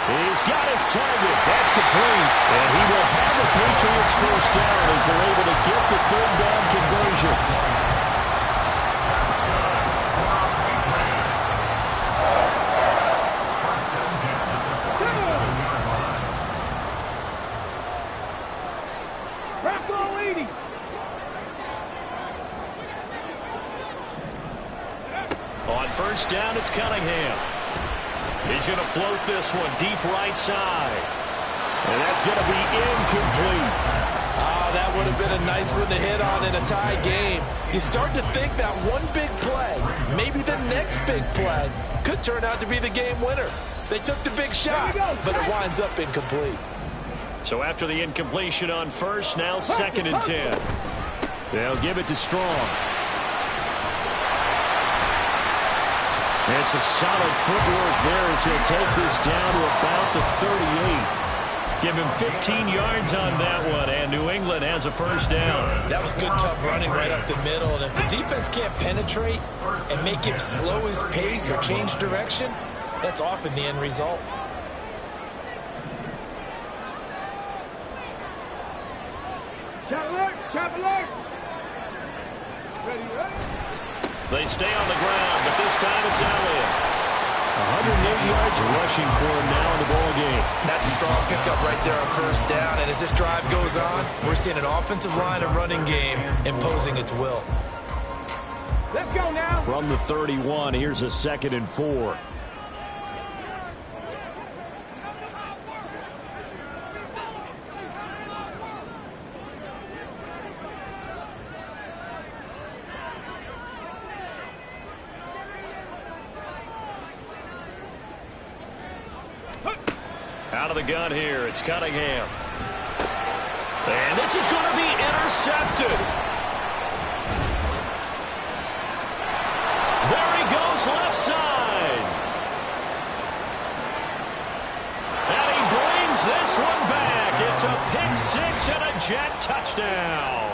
He's got his target. That's complete. And he will have the Patriots first down as they're able to get the 3rd down conversion. On 1st down, it's Cunningham. He's going to float this one deep right side. And that's going to be incomplete. That would have been a nice one to hit on in a tie game. You start to think that one big play, maybe the next big play, could turn out to be the game winner. They took the big shot, but it winds up incomplete. So after the incompletion on first, now 2nd and 10. They'll give it to Strong. And some solid footwork there as he'll take this down to about the 38. Give him 15 yards on that one, and New England has a first down. That was good, tough running right up the middle. And if the defense can't penetrate and make him slow his pace or change direction, that's often the end result. Chop alert! Chop alert! Ready, ready? They stay on the ground, but this time it's Elliott. 108 yards rushing for him now in the ball game. That's a strong pickup right there on first down. And as this drive goes on, we're seeing an offensive line and running game imposing its will. Let's go now. From the 31, here's a 2nd and 4. Out of the gun here, it's Cunningham. And this is going to be intercepted. There he goes, left side. And he brings this one back. It's a pick six and a Jet touchdown.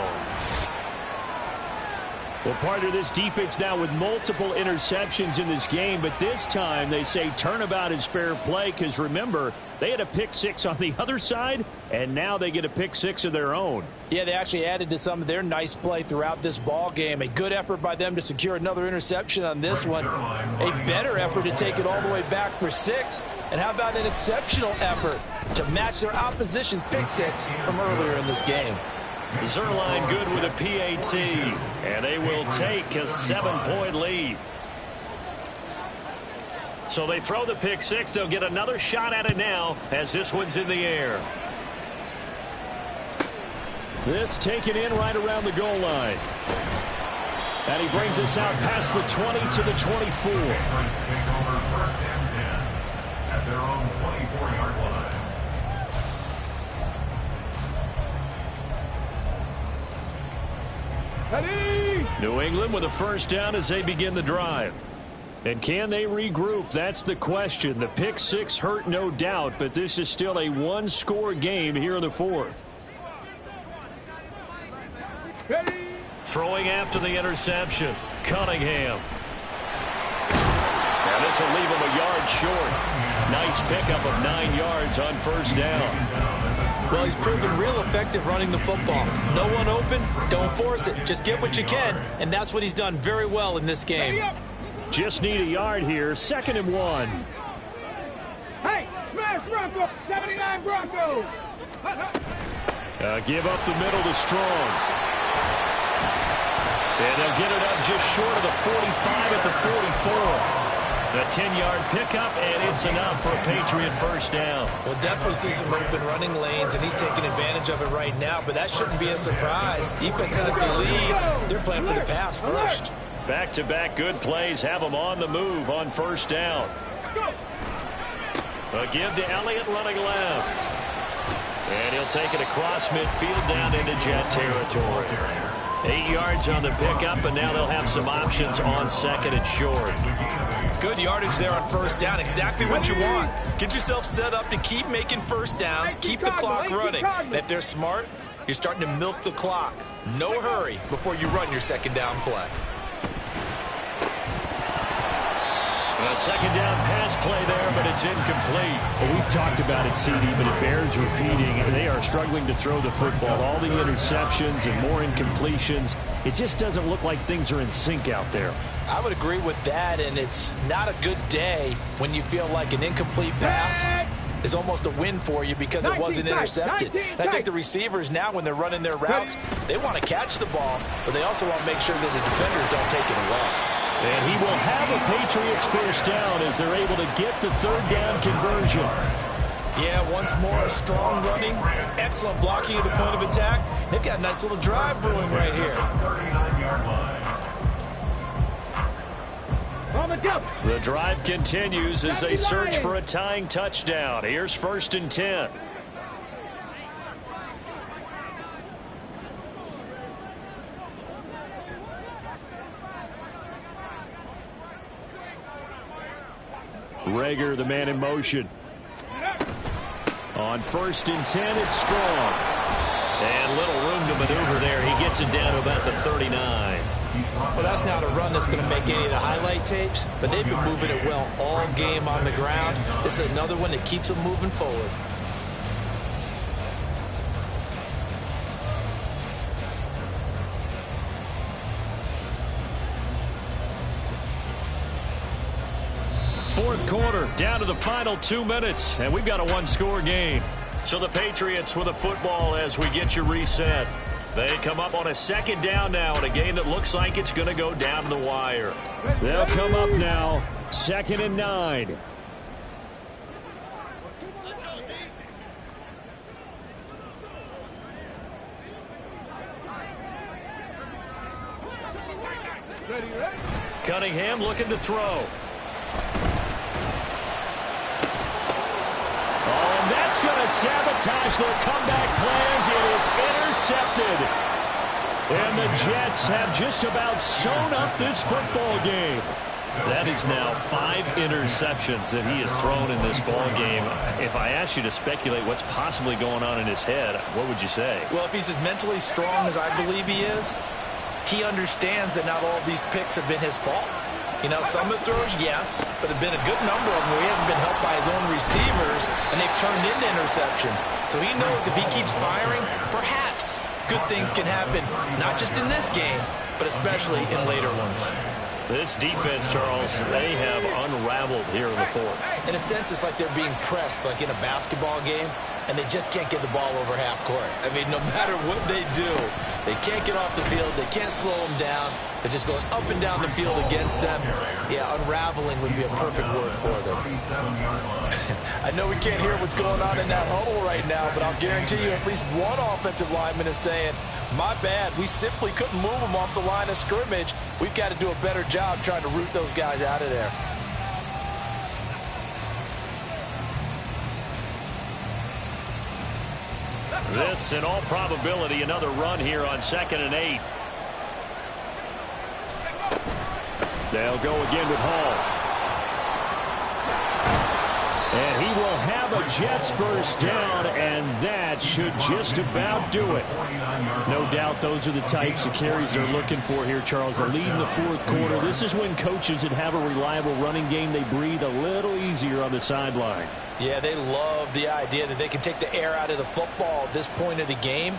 Well, partner, this defense now with multiple interceptions in this game, but this time they say turnabout is fair play because, remember, they had a pick six on the other side, and now they get a pick six of their own. Yeah, they actually added to some of their nice play throughout this ball game. A good effort by them to secure another interception on this one. A better effort to take it all the way back for 6. And how about an exceptional effort to match their opposition's pick six from earlier in this game. Zerline good with a PAT, and they will take a 7-point lead. So they throw the pick six. They'll get another shot at it now as this one's in the air. This taken in right around the goal line. And he brings us out past the 20 to the 24. Take over 1st and 10 at their own 24-yard line. New England with a first down as they begin the drive. And can they regroup? That's the question. The pick six hurt, no doubt, but this is still a one-score game here in the 4th. Throwing after the interception, Cunningham. And this will leave him a yard short. Nice pickup of 9 yards on first down. Well, he's proven real effective running the football. No one open, don't force it. Just get what you can, and that's what he's done very well in this game. Just need a yard here. 2nd and 1. Hey, smash Bronco! 79 Broncos! Give up the middle to Strong. And they'll get it up just short of the 45 at the 44. The 10-yard pickup, and it's enough for a Patriot first down. We'll definitely see some open running lanes, and he's taking advantage of it right now, but that shouldn't be a surprise. Defense has the lead. They're playing for the pass first. Back-to-back good plays have them on the move on first down. A give to Elliott running left. And he'll take it across midfield down into Jet territory. 8 yards on the pickup, and now they'll have some options on 2nd and short. Good yardage there on first down. Exactly what you want. Get yourself set up to keep making first downs, keep the clock running. And if they're smart, you're starting to milk the clock. No hurry before you run your 2nd down play. A 2nd down pass play there, but it's incomplete. Well, we've talked about it, CD, but it bears repeating. They are struggling to throw the football. All the interceptions and more incompletions. It just doesn't look like things are in sync out there. I would agree with that, and it's not a good day when you feel like an incomplete pass is almost a win for you because it wasn't intercepted. I think the receivers now, when they're running their routes, they want to catch the ball, but they also want to make sure that the defenders don't take it away. And he will have a Patriots first down as they're able to get the 3rd down conversion. Yeah, once more, strong running, excellent blocking at the point of attack. They've got a nice little drive brewing right here. 39-yard line. The drive continues as they search for a tying touchdown. Here's 1st and 10. Rager, the man in motion. On 1st and 10, it's Strong. And little room to maneuver there. He gets it down to about the 39. Well, that's not a run that's going to make any of the highlight tapes, but they've been moving it well all game on the ground. This is another one that keeps them moving forward. Fourth quarter, down to the final 2 minutes, and we've got a one-score game. So the Patriots with a football as we get you reset. They come up on a 2nd down now in a game that looks like it's going to go down to the wire. They'll come up now, 2nd and 9. Cunningham looking to throw. That's going to sabotage their comeback plans. It is intercepted. And the Jets have just about sewn up this football game. That is now 5 interceptions that he has thrown in this ball game. If I asked you to speculate what's possibly going on in his head, what would you say? Well, if he's as mentally strong as I believe he is, he understands that not all of these picks have been his fault. You know, some of the throws, yes, but there have been a good number of them where he hasn't been helped by his own receivers, and they've turned into interceptions. So he knows if he keeps firing, perhaps good things can happen, not just in this game, but especially in later ones. This defense, Charles, they have unraveled here in the 4th. In a sense, it's like they're being pressed, like in a basketball game, and they just can't get the ball over half court. I mean, no matter what they do, they can't get off the field. They can't slow them down. They're just going up and down the field against them. Yeah, unraveling would be a perfect word for them. I know we can't hear what's going on in that huddle right now, but I'll guarantee you at least one offensive lineman is saying, my bad, we simply couldn't move them off the line of scrimmage. We've got to do a better job trying to root those guys out of there. This, in all probability, another run here on 2nd and 8. They'll go again with Hall. And he will have a Jets 1st down, and that should just about do it. No doubt those are the types of carries they're looking for here, Charles. The lead in the 4th quarter. This is when coaches that have a reliable running game, they breathe a little easier on the sideline. Yeah, they love the idea that they can take the air out of the football at this point of the game.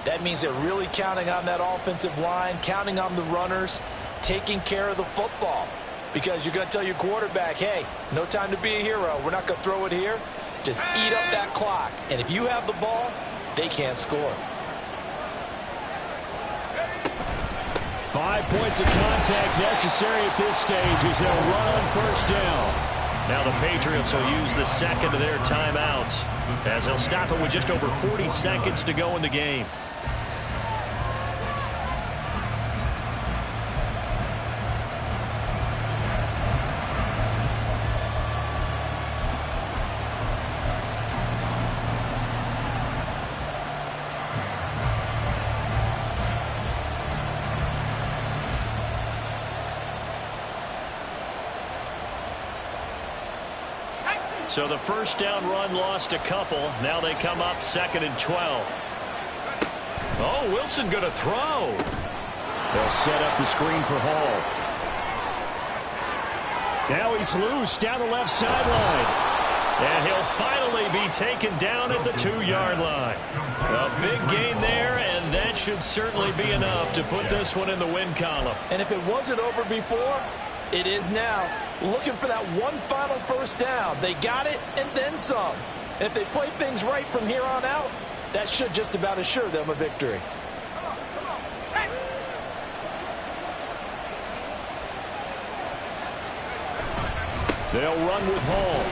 That means they're really counting on that offensive line, counting on the runners, taking care of the football. Because you're going to tell your quarterback, hey, no time to be a hero. We're not going to throw it here. Just eat up that clock. And if you have the ball, they can't score. 5 points of contact necessary at this stage as they'll run on 1st down. Now the Patriots will use the 2nd of their timeouts as they'll stop it with just over 40 seconds to go in the game. So the 1st down run lost a couple. Now they come up 2nd and 12. Oh, Wilson going to throw. They'll set up the screen for Hall. Now he's loose down the left sideline. And he'll finally be taken down at the 2-yard line. A big gain there, and that should certainly be enough to put this one in the win column. And if it wasn't over before, it is now. Looking for that one final 1st down. They got it and then some. And if they play things right from here on out, that should just about assure them a victory. They'll run with Hall.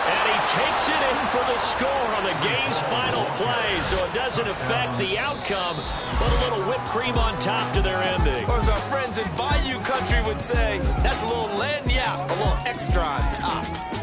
And he takes it in for the score on the game's final play, so it doesn't affect the outcome, but a little whipped cream on top to their ending. Or as our friends in Bayou Country would say, that's a little lagniappe, a little extra on top.